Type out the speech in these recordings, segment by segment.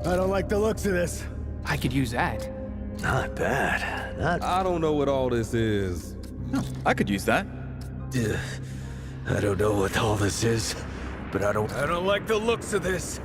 I don't like the looks of this. I could use that. Not bad. I don't know what all this is. I could use that. I don't know what all this is, but I don't like the looks of this.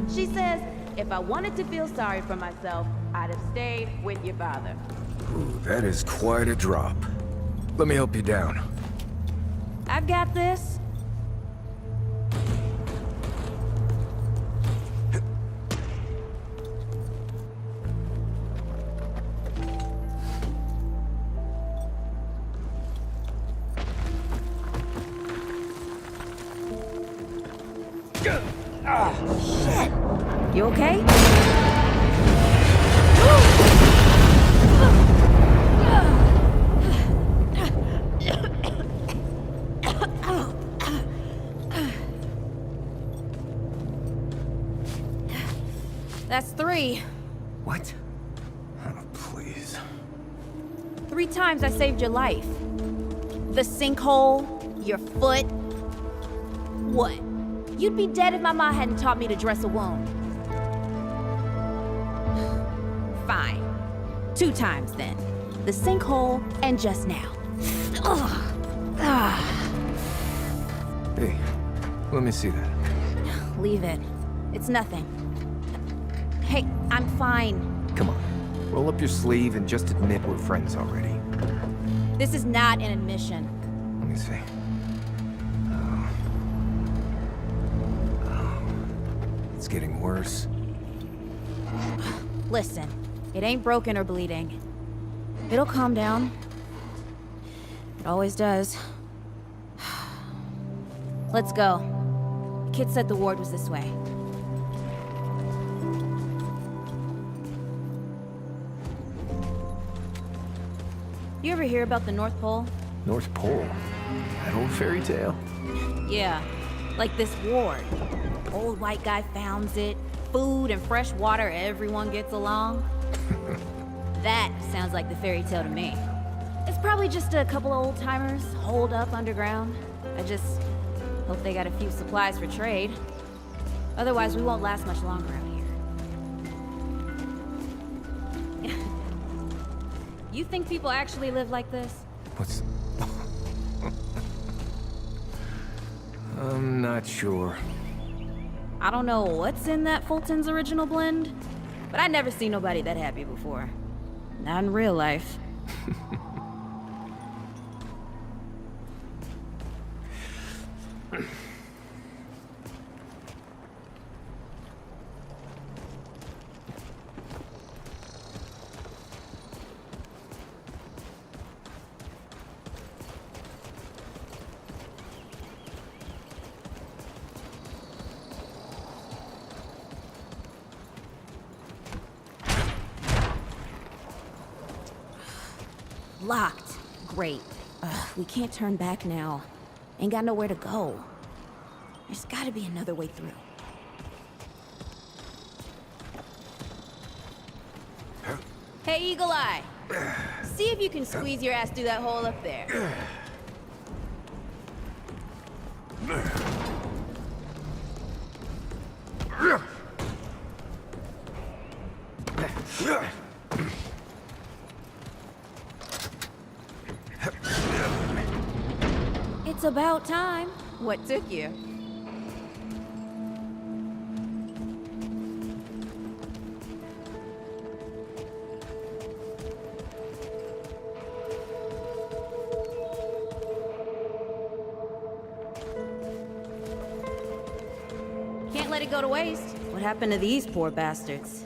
She says, if I wanted to feel sorry for myself, I'd have stayed with your father. Ooh, that is quite a drop. Let me help you down. I've got this. Shit! You okay? That's 3. What? Oh, please. 3 times I saved your life. The sinkhole, your foot. What? You'd be dead if my ma hadn't taught me to dress a wound. Fine. 2 times then. The sinkhole and just now. Ugh. Ah. Hey, let me see that. Leave it. It's nothing. Hey, I'm fine. Come on. Roll up your sleeve and just admit we're friends already. This is not an admission. Let me see. It's getting worse. Listen, it ain't broken or bleeding. It'll calm down. It always does. Let's go. The kid said the ward was this way. You ever hear about the North Pole? North Pole? That old fairy tale? Yeah, like this ward. Old white guy founds it. Food and fresh water, everyone gets along. That sounds like the fairy tale to me. It's probably just a couple of old-timers holed up underground. I just hope they got a few supplies for trade. Otherwise, we won't last much longer out here. You think people actually live like this? What's... I'm not sure. I don't know what's in that Fulton's original blend, but I never seen nobody that happy before. Not in real life. Locked. Great. Ugh, we can't turn back now. Ain't got nowhere to go. There's gotta be another way through. Hey, Eagle Eye. See if you can squeeze your ass through that hole up there. It's about time. What took you? Can't let it go to waste. What happened to these poor bastards?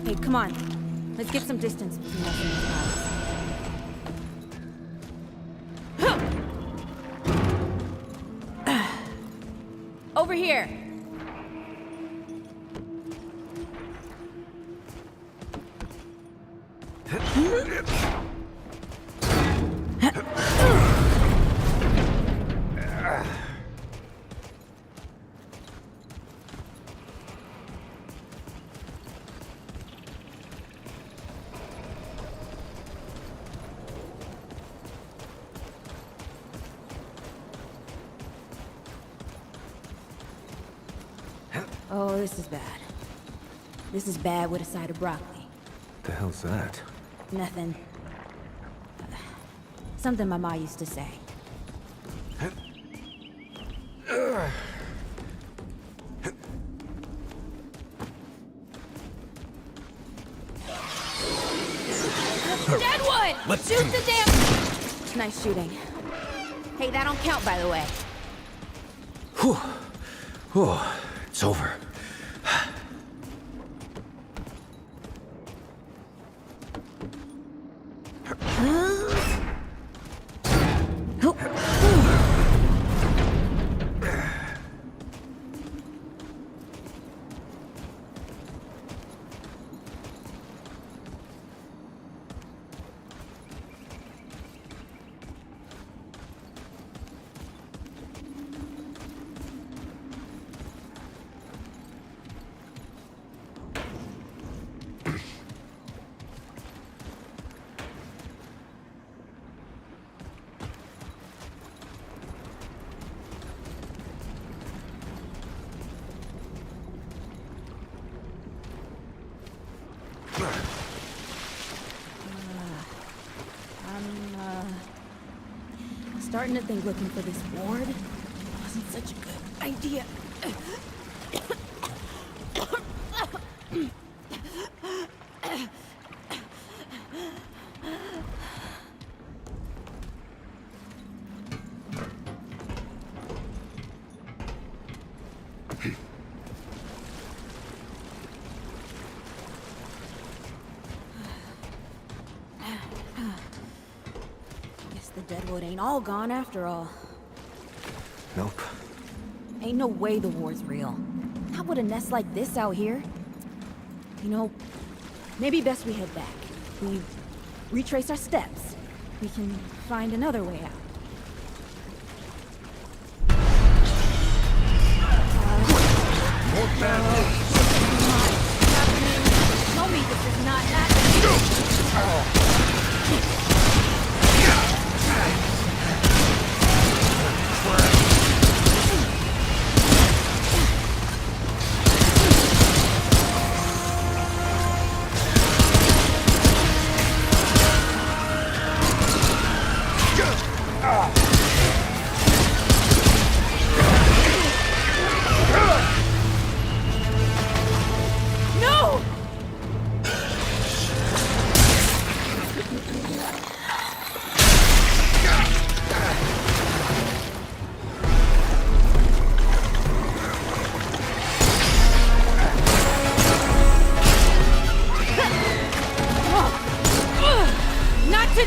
Hey, come on. Let's get some distance between us and these guys. Over here. Oh, this is bad. This is bad with a side of broccoli. The hell's that? Nothing. Something my ma used to say. Deadwood! Let's Shoot the damn... Nice shooting. Hey, that don't count, by the way. Whew. Whew. It's over. I'm starting to think looking for this ward wasn't such a good idea. The Deadwood ain't all gone after all. Nope. Ain't no way the war's real. Not with a nest like this out here. You know, maybe best we head back. We retrace our steps. We can find another way out. More bad news. Tell me this is not happening.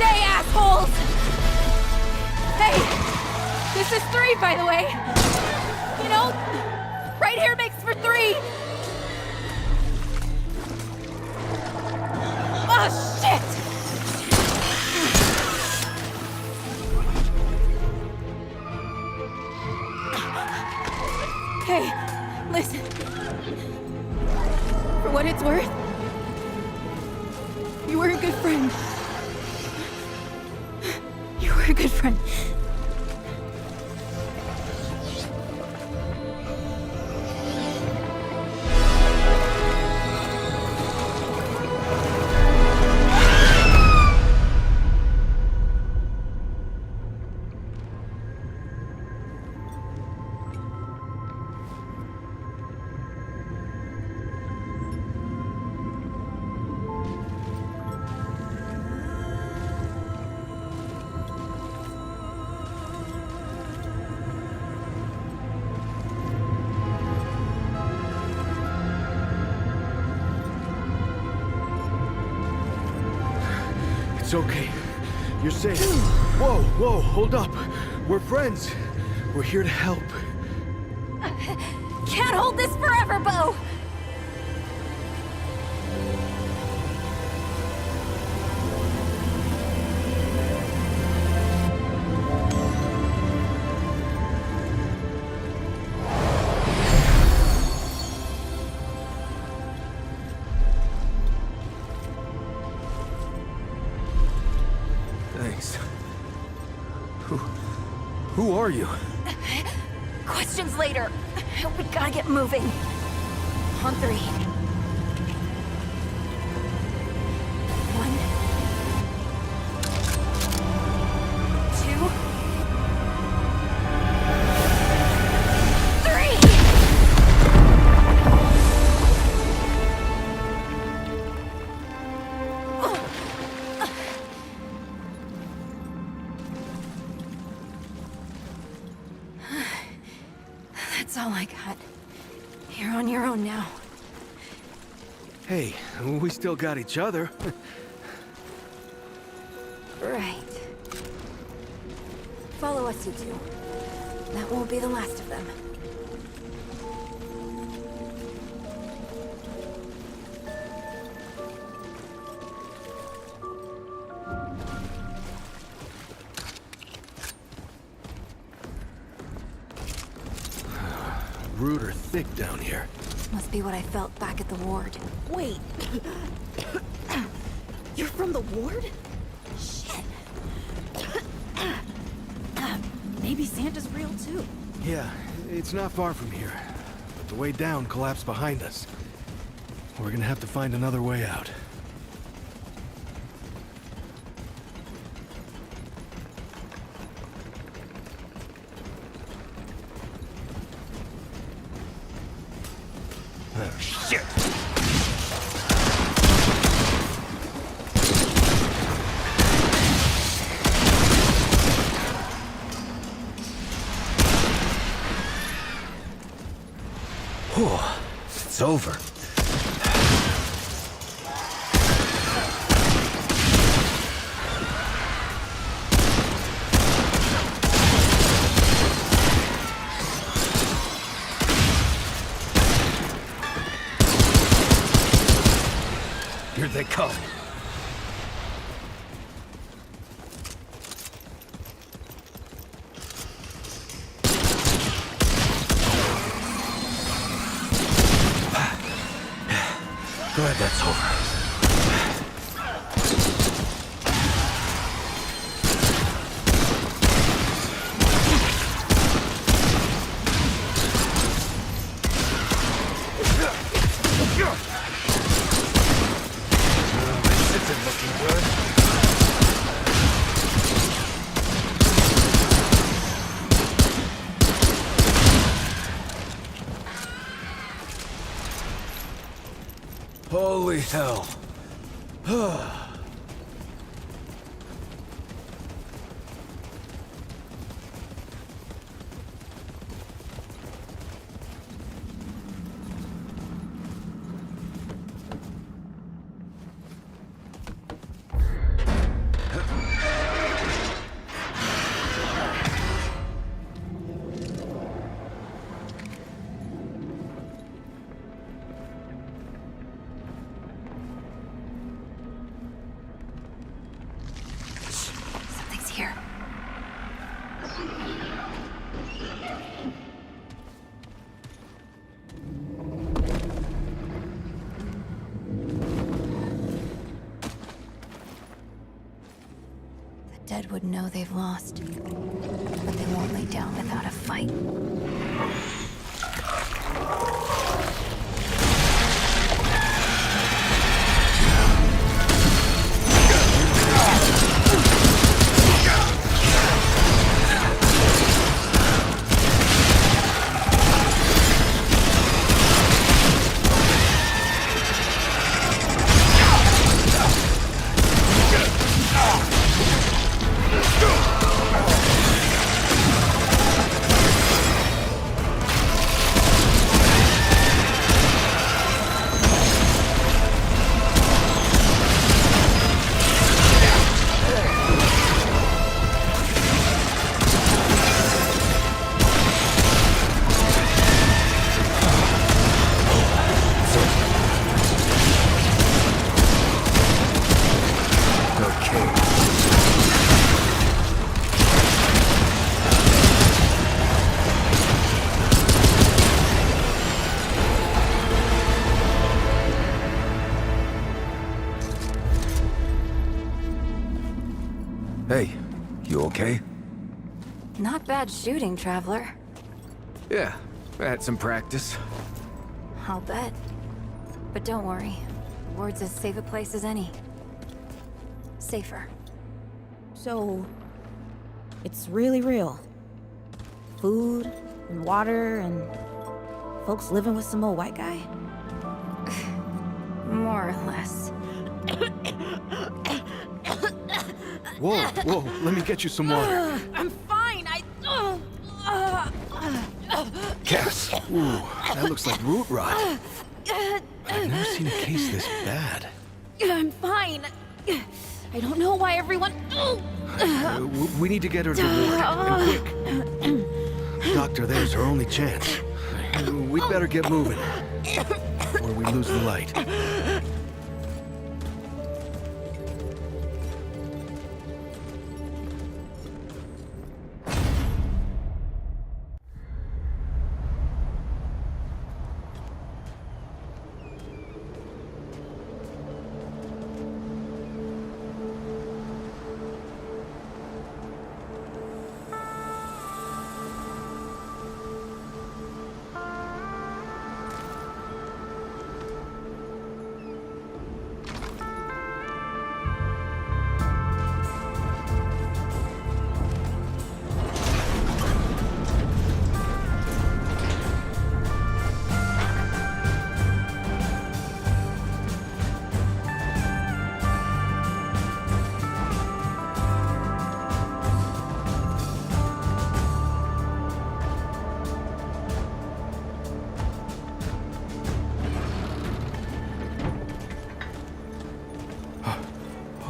way, assholes! Hey! This is 3, by the way! You know, right here makes for 3! Oh, shit! Hey, listen. For what it's worth, you were a good friend. You were a good friend. It's okay. You're safe. Whoa, whoa, hold up. We're friends. We're here to help. Can't hold this forever, Bo! Thanks. Who are you? Questions later. We gotta get moving. On 3. 1, 2, 3! That's all I got. You're on your own now. Hey, we still got each other. Right. Follow us, you two. That won't be the last of them. Rude or thick down here. Must be what I felt back at the ward. Wait. You're from the ward? Shit. Maybe Santa's real too. Yeah, it's not far from here. But the way down collapsed behind us. We're gonna have to find another way out. Oh, shit! Whew, it's over. Here they come. Glad that's over. This isn't looking good. Holy hell. dead would know they've lost. But they won't lay down without a fight. Hey, you okay? Not bad shooting, Traveler. Yeah, I had some practice. I'll bet. But don't worry. Ward's as safe a place as any. Safer. So, it's really real. Food and water and folks living with some old white guy? More or less. Whoa, whoa, let me get you some water. I'm fine. Cass! Ooh, that looks like root rot. I've never seen a case this bad. I'm fine. I don't know why everyone. We need to get her to ward, and quick. Doctor, there's her only chance. We'd better get moving, or we lose the light.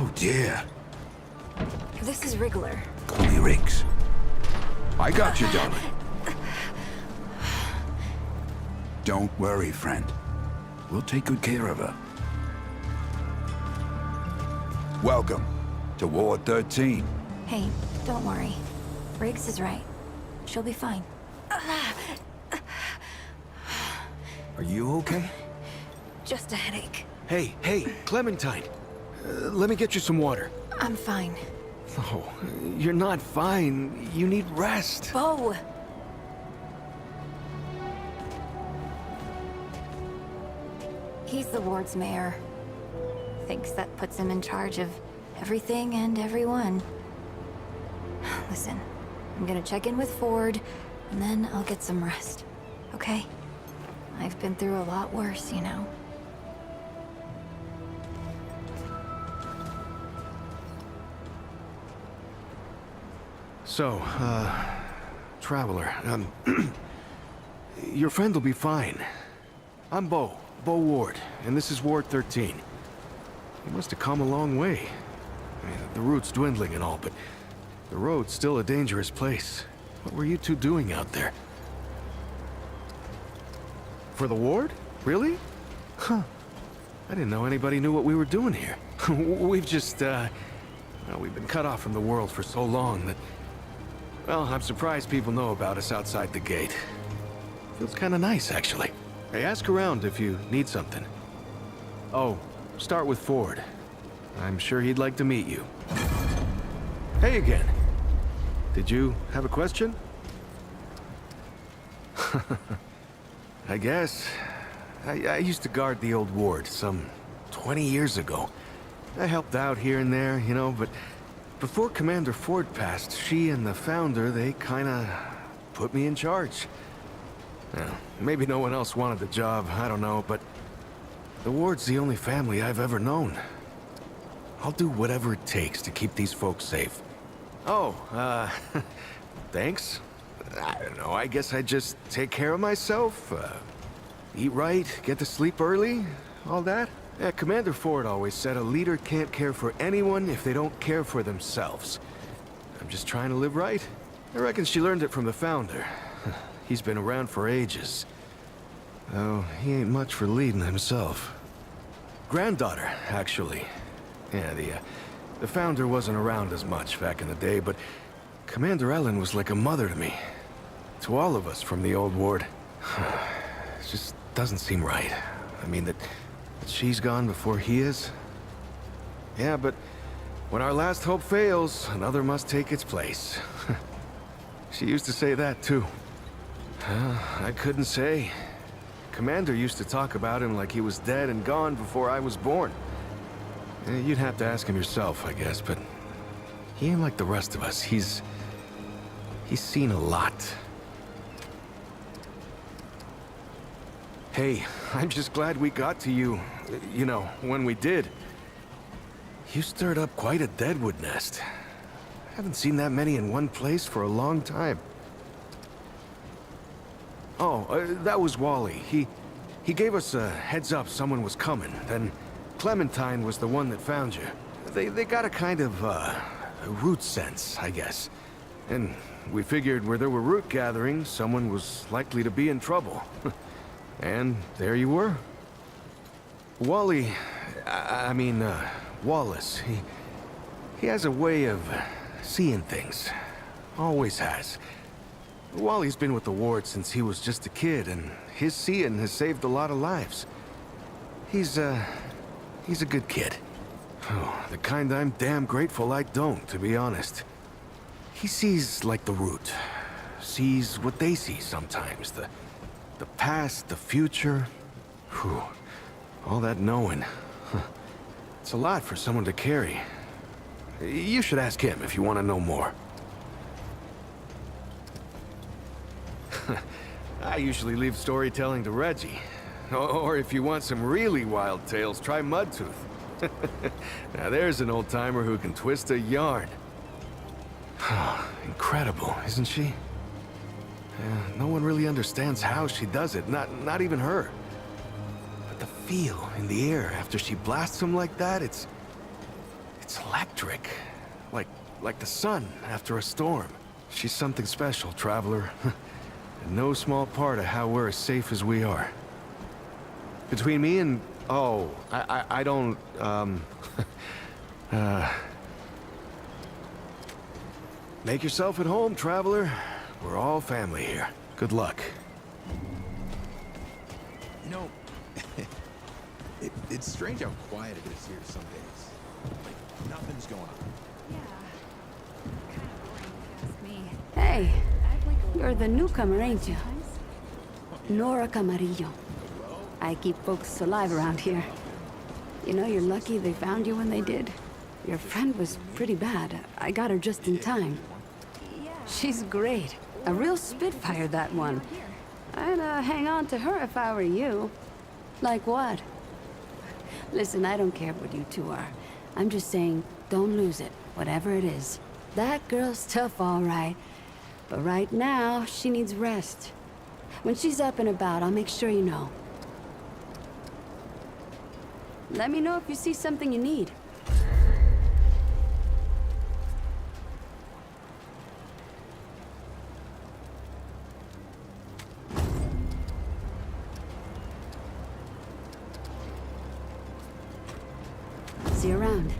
Oh dear. This is Wriggler. Call me Riggs. I got you, darling. Don't worry, friend. We'll take good care of her. Welcome to Ward 13. Hey, don't worry. Riggs is right. She'll be fine. Are you okay? Just a headache. Hey, Clementine. Let me get you some water. I'm fine. Oh, you're not fine. You need rest. Bo! He's the ward's mayor. Thinks that puts him in charge of everything and everyone. Listen, I'm gonna check in with Ford, and then I'll get some rest. Okay? I've been through a lot worse, you know. So, Traveler, your friend will be fine. I'm Bo Ward, and this is Ward 13. You must have come a long way. I mean, the route's dwindling and all, but the road's still a dangerous place. What were you two doing out there? For the ward? Really? Huh. I didn't know anybody knew what we were doing here. We've just, well, we've been cut off from the world for so long that... Well, I'm surprised people know about us outside the gate. Feels kind of nice, actually. Hey, ask around if you need something. Oh, start with Ford. I'm sure he'd like to meet you. Hey again. Did you have a question? I guess. I used to guard the old ward some 20 years ago. I helped out here and there, you know, but before Commander Ford passed, she and the founder, they kinda put me in charge. Well, maybe no one else wanted the job, I don't know, but the ward's the only family I've ever known. I'll do whatever it takes to keep these folks safe. Oh, thanks. I don't know, I guess I just take care of myself, eat right, get to sleep early, all that. Yeah, Commander Ford always said a leader can't care for anyone if they don't care for themselves. I'm just trying to live right. I reckon she learned it from the founder. He's been around for ages. Though he ain't much for leading himself. Granddaughter, actually. Yeah, the founder wasn't around as much back in the day, but Commander Ellen was like a mother to me. To all of us from the old ward. It just doesn't seem right. I mean, that she's gone before he is. Yeah, but when our last hope fails, another must take its place. She used to say that, too. I couldn't say. Commander used to talk about him like he was dead and gone before I was born. You'd have to ask him yourself, I guess, but he ain't like the rest of us. He's seen a lot. Hey, I'm just glad we got to you, you know, when we did. You stirred up quite a deadwood nest. Haven't seen that many in one place for a long time. Oh, that was Wally. He gave us a heads up someone was coming. Then Clementine was the one that found you. They got a kind of, a root sense, I guess. And we figured where there were root gatherings, someone was likely to be in trouble. And there you were. Wally, I mean, Wallace, he has a way of seeing things. Always has. Wally's been with the ward since he was just a kid, and his seeing has saved a lot of lives. He's a good kid. Oh, the kind I'm damn grateful I don't, to be honest. He sees like the root. Sees what they see sometimes. The past, the future. Whew. All that knowing. It's a lot for someone to carry. You should ask him if you want to know more. I usually leave storytelling to Reggie. Or if you want some really wild tales, try Mudtooth. Now there's an old-timer who can twist a yarn. Incredible, isn't she? No one really understands how she does it, not even her. But the feel in the air after she blasts him like that, it's electric. Like the sun after a storm. She's something special, Traveler. And no small part of how we're as safe as we are. Between me and... Oh, I don't, Make yourself at home, Traveler. We're all family here. Good luck. You know, it's strange how quiet it is here some days. Like, nothing's going on. Hey, you're the newcomer, ain't you? Nora Camarillo. I keep folks alive around here. You know, you're lucky they found you when they did. Your friend was pretty bad. I got her just in time. She's great. A real spitfire, that one. I'd hang on to her if I were you. Like what? Listen, I don't care what you two are. I'm just saying, don't lose it, whatever it is. That girl's tough, all right. But right now, she needs rest. When she's up and about, I'll make sure you know. Let me know if you see something you need. See you around.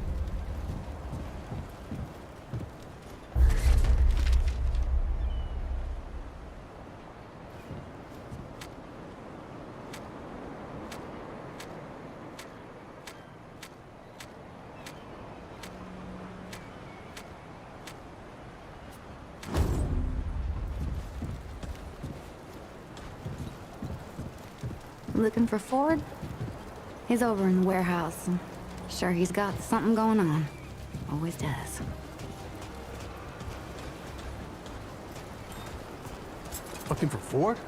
Looking for Ford? He's over in the warehouse. And sure, he's got something going on. Always does. Looking for Ford?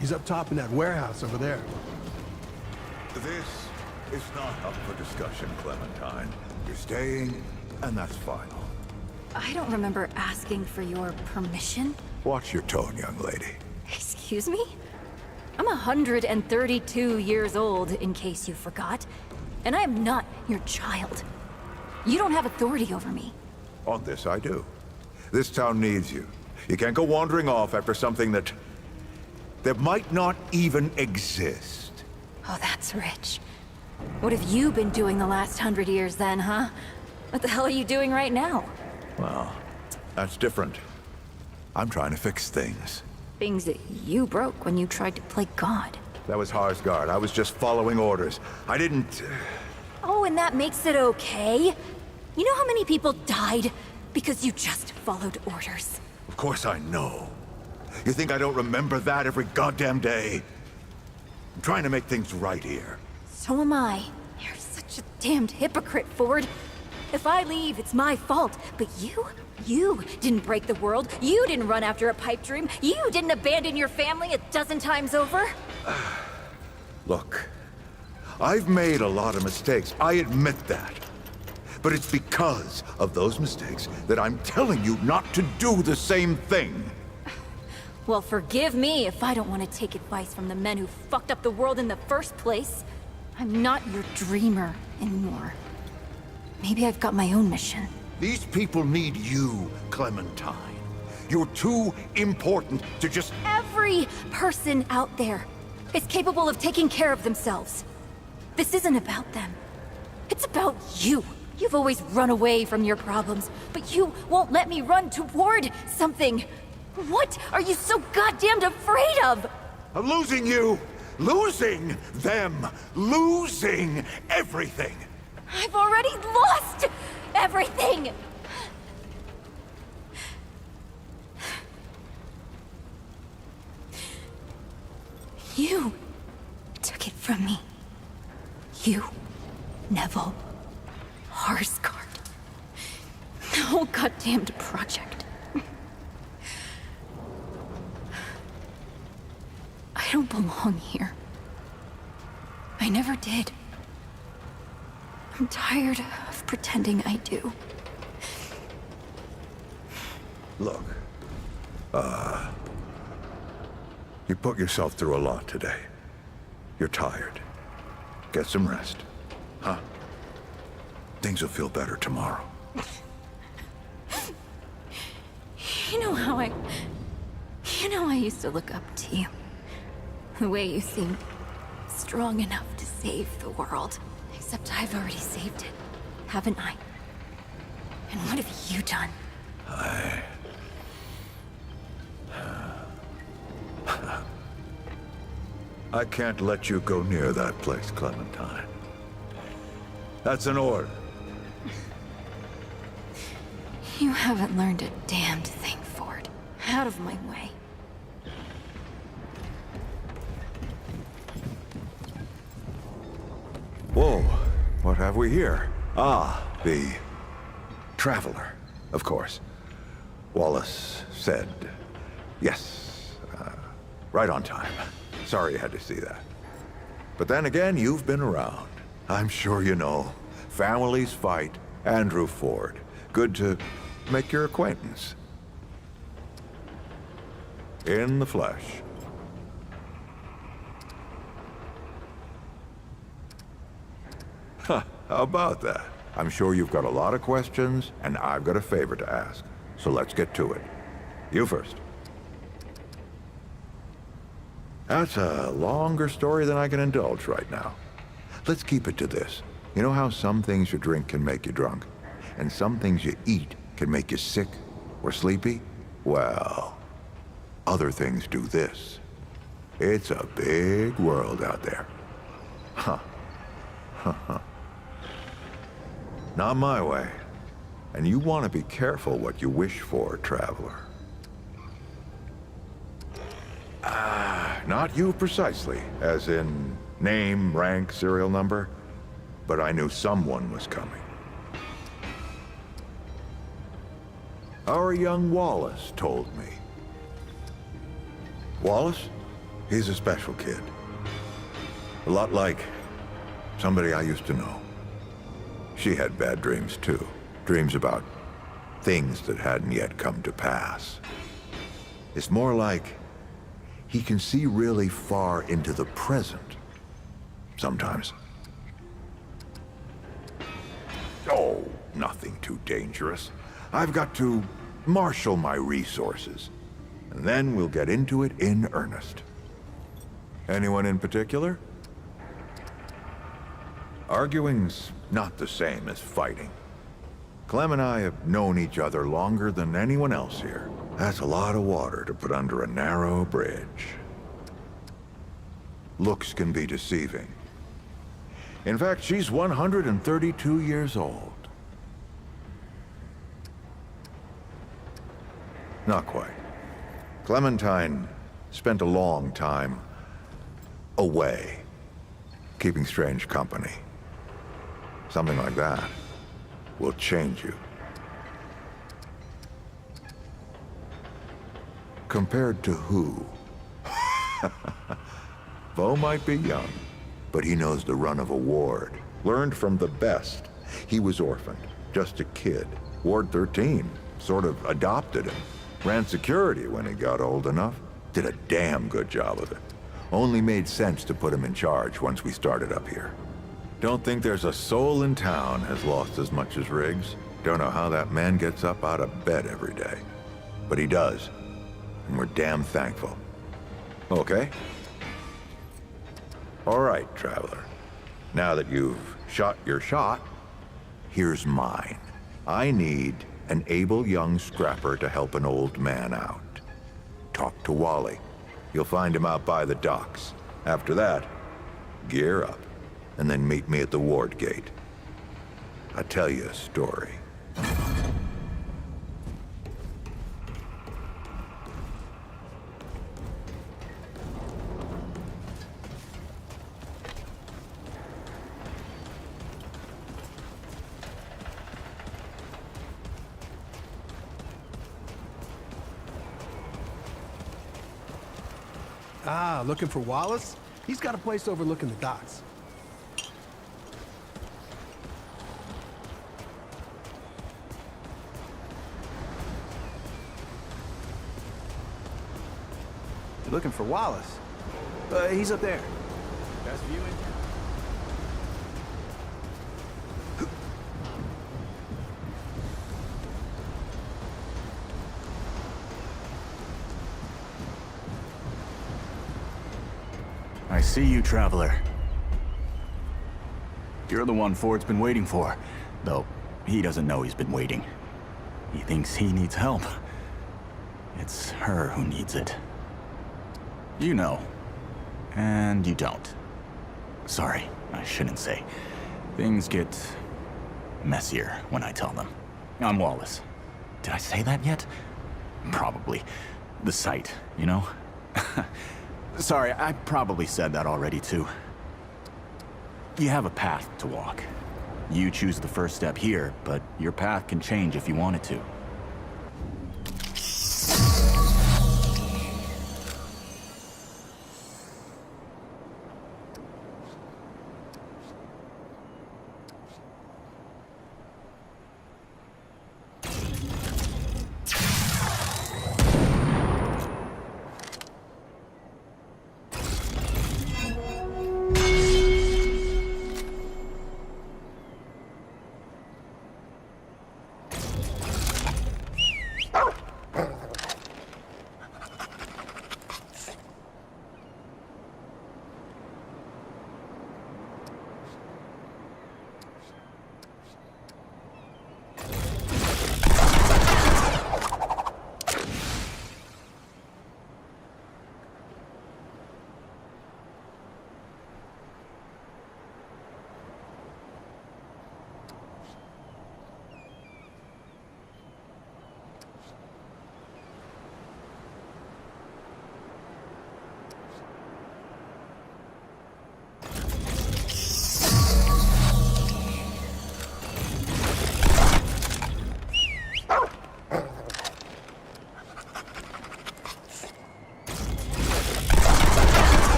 He's up top in that warehouse over there. This is not up for discussion, Clementine. You're staying, and that's final. I don't remember asking for your permission. Watch your tone, young lady. Excuse me? I'm 132 years old, in case you forgot. And I am not your child. You don't have authority over me. On this, I do. This town needs you. You can't go wandering off after something that might not even exist. Oh, that's rich. What have you been doing the last 100 years then, huh? What the hell are you doing right now? Well, that's different. I'm trying to fix things. Things that you broke when you tried to play God. That was Harsgard. I was just following orders. I didn't... Oh, and that makes it okay? You know how many people died because you just followed orders? Of course I know. You think I don't remember that every goddamn day? I'm trying to make things right here. So am I. You're such a damned hypocrite, Ford. If I leave, it's my fault. But you didn't break the world. You didn't run after a pipe dream. You didn't abandon your family 12 times over. Look, I've made a lot of mistakes. I admit that. But it's because of those mistakes that I'm telling you not to do the same thing. Well, forgive me if I don't want to take advice from the men who fucked up the world in the first place. I'm not your dreamer anymore. Maybe I've got my own mission. These people need you, Clementine. You're too important to just... Every person out there is capable of taking care of themselves. This isn't about them. It's about you. You've always run away from your problems, but you won't let me run toward something. What are you so goddamned afraid of? I'm losing you, losing them, losing everything. I've already lost everything! You took it from me. You, Neville, Harsgard. The whole goddamned project. I don't belong here. I never did. I'm tired of pretending I do. Look, you put yourself through a lot today. You're tired. Get some rest, huh? Things will feel better tomorrow. You know how I used to look up to you. The way you seemed strong enough to save the world. Except I've already saved it, haven't I? And what have you done? I can't let you go near that place, Clementine. That's an order. You haven't learned a damned thing, Ford. Out of my way. Whoa, what have we here? Ah, the Traveler, of course. Wallace said yes, right on time. Sorry you had to see that. But then again, you've been around. I'm sure you know. Families fight. Andrew Ford. Good to make your acquaintance. In the flesh. Huh, how about that? I'm sure you've got a lot of questions, and I've got a favor to ask. So let's get to it. You first. That's a longer story than I can indulge right now. Let's keep it to this. You know how some things you drink can make you drunk? And some things you eat can make you sick or sleepy? Well, other things do this. It's a big world out there. Huh. Not my way. And you want to be careful what you wish for, Traveler. Not you precisely, as in name, rank, serial number, but I knew someone was coming. Our young Wallace told me. Wallace? He's a special kid. A lot like somebody I used to know. She had bad dreams too. Dreams about things that hadn't yet come to pass. It's more like he can see really far into the present. Sometimes. Oh, nothing too dangerous. I've got to marshal my resources, and then we'll get into it in earnest. Anyone in particular? Arguing's not the same as fighting. Clem and I have known each other longer than anyone else here. That's a lot of water to put under a narrow bridge. Looks can be deceiving. In fact, she's 132 years old. Not quite. Clementine spent a long time away, keeping strange company. Something like that will change you. Compared to who? Bo might be young, but he knows the run of a ward. Learned from the best. He was orphaned, just a kid. Ward 13 sort of adopted him. Ran security when he got old enough. Did a damn good job of it. Only made sense to put him in charge once we started up here. Don't think there's a soul in town has lost as much as Riggs. Don't know how that man gets up out of bed every day. But he does. And we're damn thankful. Okay? All right, Traveler. Now that you've shot your shot, here's mine. I need an able young scrapper to help an old man out. Talk to Wally. You'll find him out by the docks. After that, gear up, and then meet me at the ward gate. I'll tell you a story. Ah, looking for Wallace? He's got a place overlooking the docks. You're looking for Wallace? He's up there. Best view in town. I see you, Traveler. You're the one Ford's been waiting for. Though, he doesn't know he's been waiting. He thinks he needs help. It's her who needs it. You know. And you don't. Sorry, I shouldn't say. Things get messier when I tell them. I'm Wallace. Did I say that yet? Probably. The site, you know? Sorry, I probably said that already, too. You have a path to walk. You choose the first step here, but your path can change if you want it to.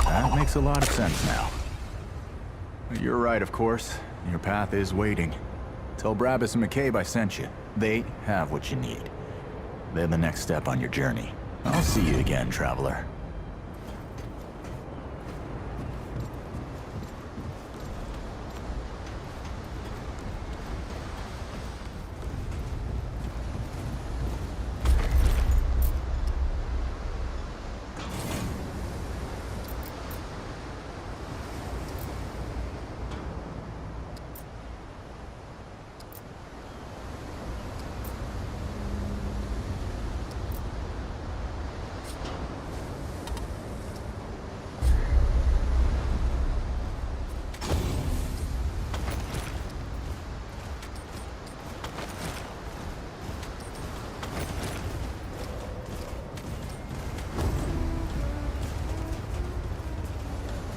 That makes a lot of sense now. You're right, of course. Your path is waiting. Tell Brabus and McCabe I sent you. They have what you need. They're the next step on your journey. I'll see you again, traveler.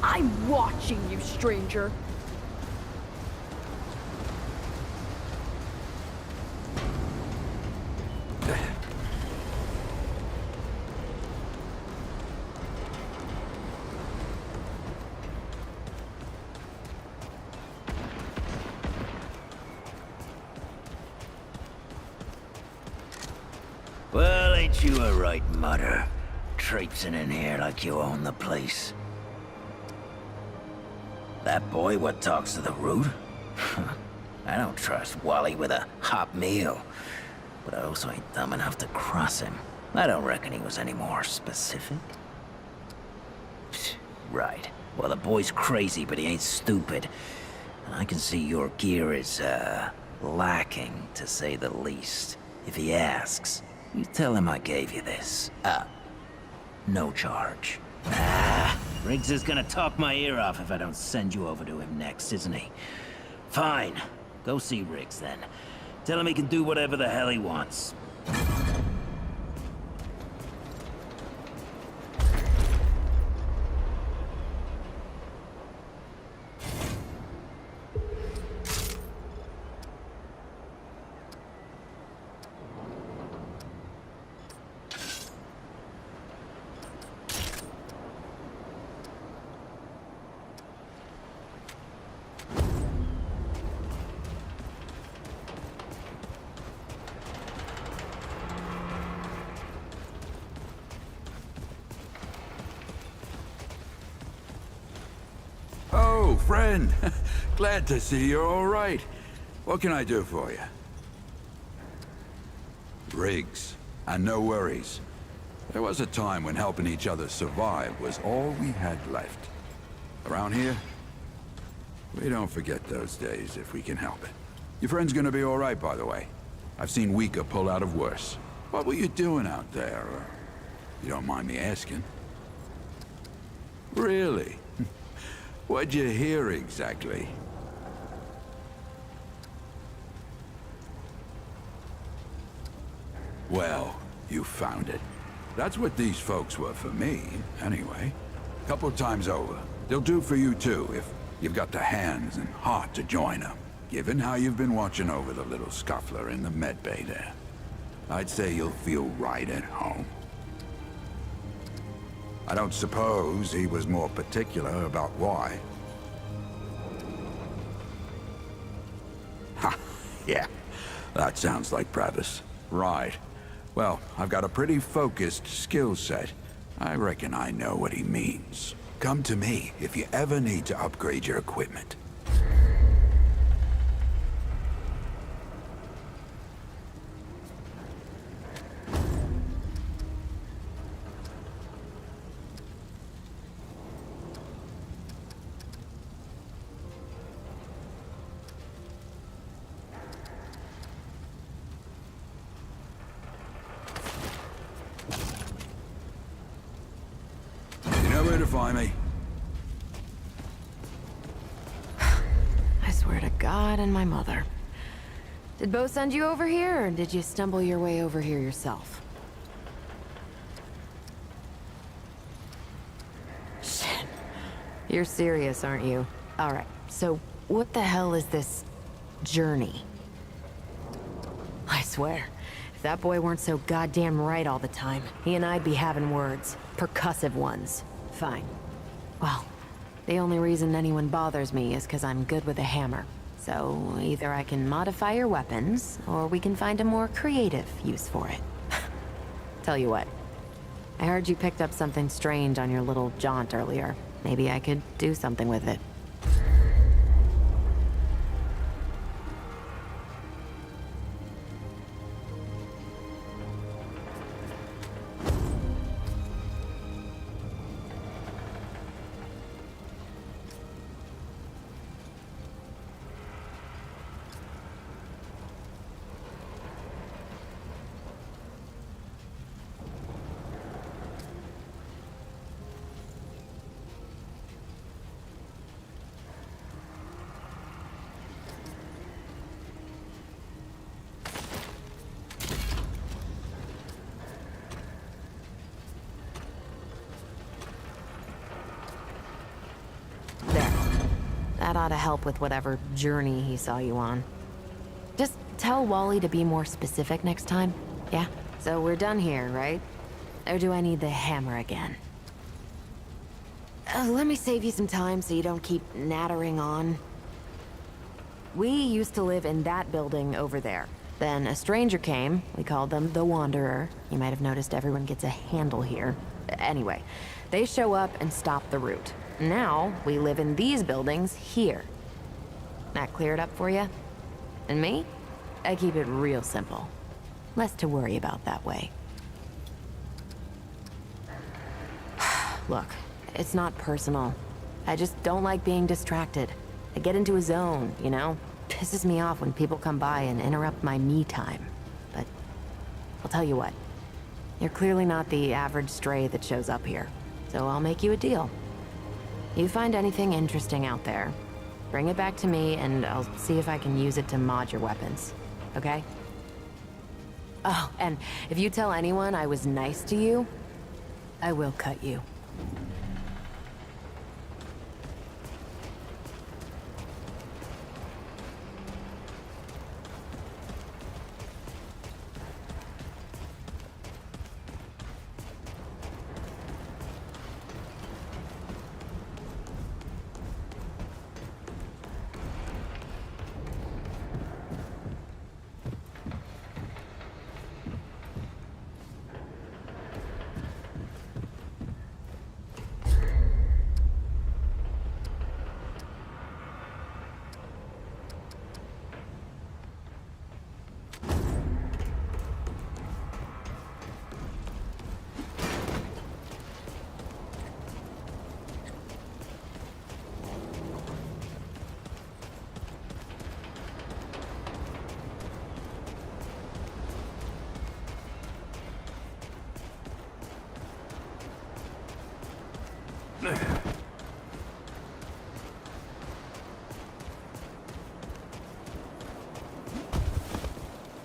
I'm watching you, stranger. Well, ain't you a right mutter? Traipsing in here like you own the place. That boy what talks to the root? I don't trust Wally with a hot meal. But I also ain't dumb enough to cross him. I don't reckon he was any more specific. Right. Well, the boy's crazy, but he ain't stupid. And I can see your gear is, lacking, to say the least. If he asks, you tell him I gave you this. No charge. Riggs is gonna talk my ear off if I don't send you over to him next, isn't he? Fine. Go see Riggs, then. Tell him he can do whatever the hell he wants. Oh, friend. Glad to see you're all right. What can I do for you? Riggs. And no worries. There was a time when helping each other survive was all we had left. Around here, we don't forget those days if we can help it. Your friend's gonna be all right, by the way. I've seen weaker pull out of worse. What were you doing out there? You don't mind me asking? Really? What'd you hear exactly? Well, you found it. That's what these folks were for me, anyway. Couple times over. They'll do for you too, if you've got the hands and heart to join them. Given how you've been watching over the little scuffler in the med bay there, I'd say you'll feel right at home. I don't suppose he was more particular about why. Ha, yeah. That sounds like Brabus. Right. Well, I've got a pretty focused skill set. I reckon I know what he means. Come to me if you ever need to upgrade your equipment. Where to find me? I swear to God and my mother. Did Bo send you over here, or did you stumble your way over here yourself? Shit. You're serious, aren't you? Alright, so what the hell is this journey? I swear, If that boy weren't so goddamn right all the time, he and I'd be having words. Percussive ones. Fine. Well, the only reason anyone bothers me is because I'm good with a hammer. So either I can modify your weapons, or we can find a more creative use for it. Tell you what, I heard you picked up something strange on your little jaunt earlier. Maybe I could do something with it. That ought to help with whatever journey he saw you on. Just tell Wally to be more specific next time, yeah? So we're done here, right? Or do I need the hammer again? Let me save you some time so you don't keep nattering on. We used to live in that building over there. Then a stranger came. We called them the Wanderer. You might have noticed everyone gets a handle here. Anyway, they show up and stop the route. Now, we live in these buildings here. That clear it up for you? And me? I keep it real simple. Less to worry about that way. Look, it's not personal. I just don't like being distracted. I get into a zone, you know? Pisses me off when people come by and interrupt my me time. But I'll tell you what. You're clearly not the average stray that shows up here. So I'll make you a deal. You find anything interesting out there, bring it back to me and I'll see if I can use it to mod your weapons, okay? Oh, and if you tell anyone I was nice to you, I will cut you.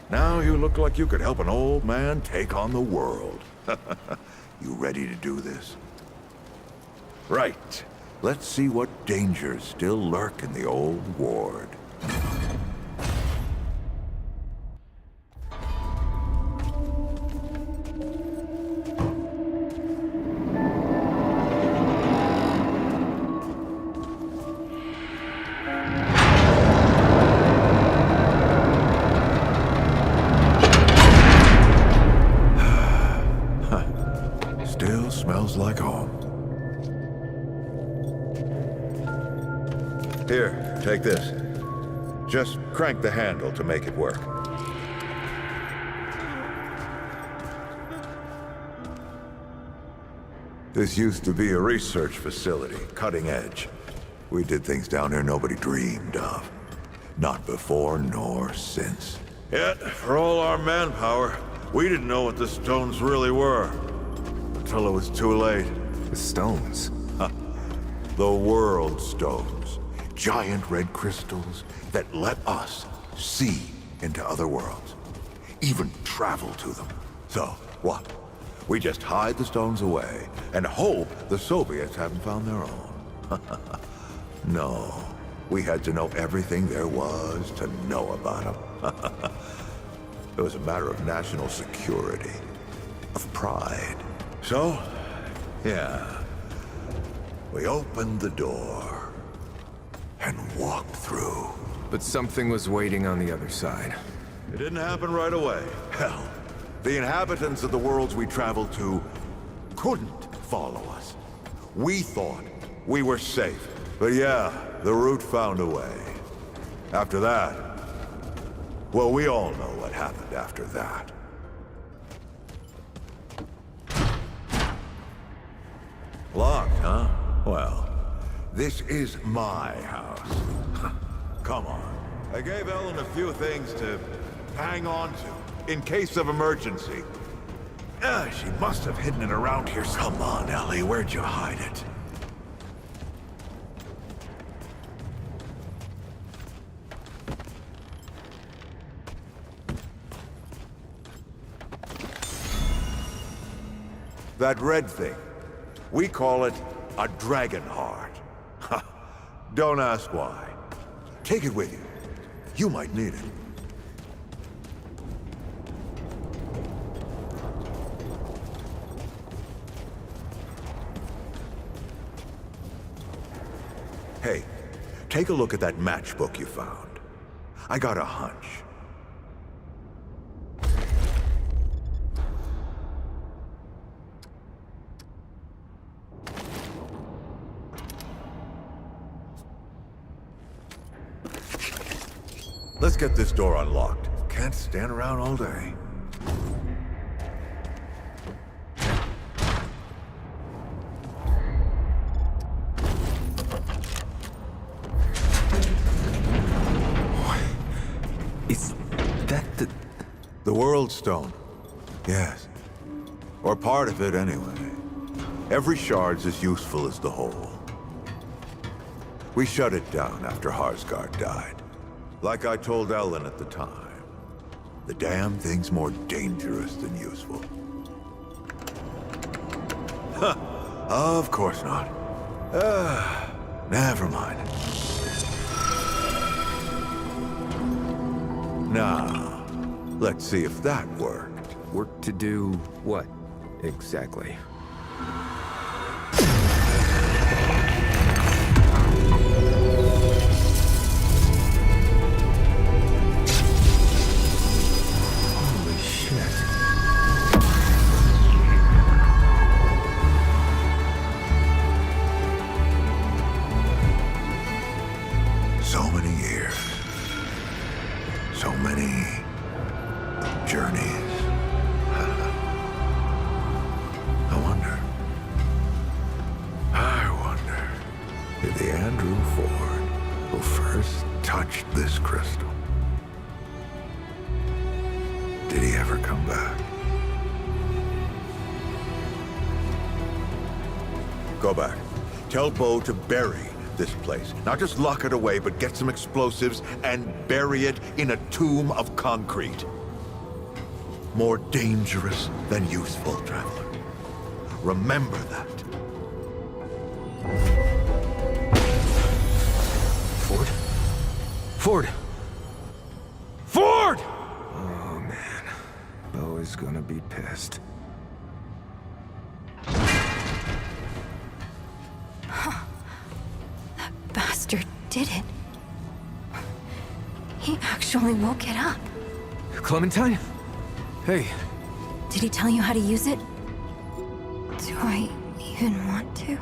Now you look like you could help an old man take on the world. You ready to do this? Right. Let's see what dangers still lurk in the old ward. Still smells like home. Here, take this. Just crank the handle to make it work. This used to be a research facility, cutting edge. We did things down here nobody dreamed of. Not before nor since. Yet, for all our manpower, we didn't know what the stones really were. Until it was too late. The stones? The world stones. Giant red crystals that let us see into other worlds. Even travel to them. So, what? We just hide the stones away and hope the Soviets haven't found their own. No. We had to know everything there was to know about them. It was a matter of national security, of pride. So, yeah, we opened the door and walked through. But something was waiting on the other side. It didn't happen right away. Hell, the inhabitants of the worlds we traveled to couldn't follow us. We thought we were safe. But yeah, the root found a way. After that, well, we all know what happened after that. Locked, huh? Well, this is my house. Come on. I gave Ellen a few things to hang on to, in case of emergency. She must have hidden it around here. Come on, Ellie, where'd you hide it? That red thing. We call it a dragon heart. Don't ask why. Take it with you. You might need it. Hey, take a look at that matchbook you found. I got a hunch. Let's get this door unlocked. Can't stand around all day. Is that the World Stone? Yes. Or part of it, anyway. Every shard's as useful as the whole. We shut it down after Harsgard died. Like I told Ellen at the time, the damn thing's more dangerous than useful. Huh. Of course not. Never mind. Now, let's see if that worked. work to do what, exactly? Go back. Tell Bo to bury this place. Not just lock it away, but get some explosives and bury it in a tomb of concrete. More dangerous than useful, traveler. Remember that. Ford? Ford! Ford! Oh, man. Bo is gonna be pissed. Bastard did it. He actually woke it up. Clementine? Hey. Did he tell you how to use it? Do I even want to?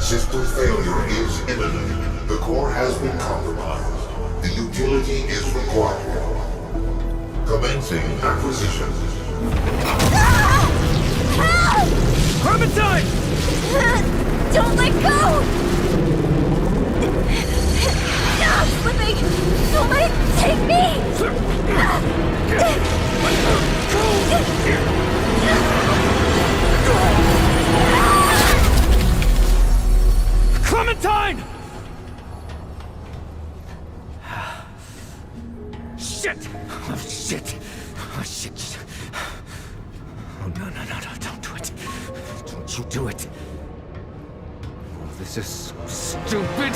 System failure is imminent. The core has been compromised. The utility is required. Commencing acquisition. Ah! Help! Clementine! Don't let go! I'm slipping! Don't let it take me! Clementine! Shit! Oh, shit! Oh, shit! Oh, no, don't do it. Don't you do it. Oh, this is so stupid!